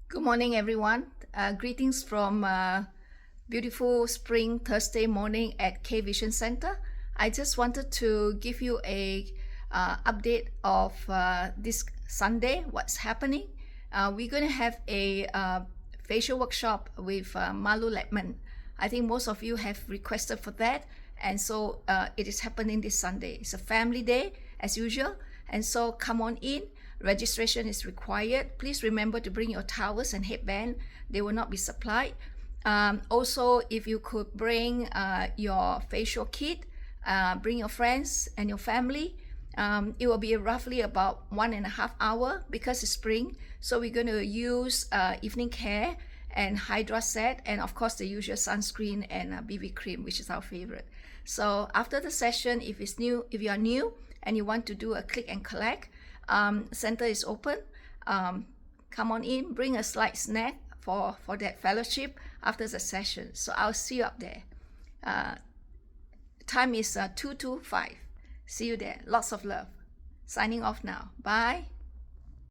Good morning, everyone. Greetings from beautiful spring Thursday morning at KVision Center. I just wanted to give you a update of this Sunday, what's happening. We're going to have a facial workshop with Malu Lagman. I think most of you have requested for that, and so it is happening this Sunday. It's a family day as usual, and so come on in. Registration is required. Please remember to bring your towels and headband. They will not be supplied. Also, if you could bring your facial kit, bring your friends and your family. It will be roughly about 1.5 hours because it's spring. So we're going to use evening care and Hydra set, and of course the usual sunscreen and BB cream, which is our favorite. So after the session, if you are new and you want to do a click and collect, center is open. Come on in, bring a slight snack for that fellowship after the session. So I'll see you up there. Time is 2:25. See you there. Lots of love. Signing off now. Bye.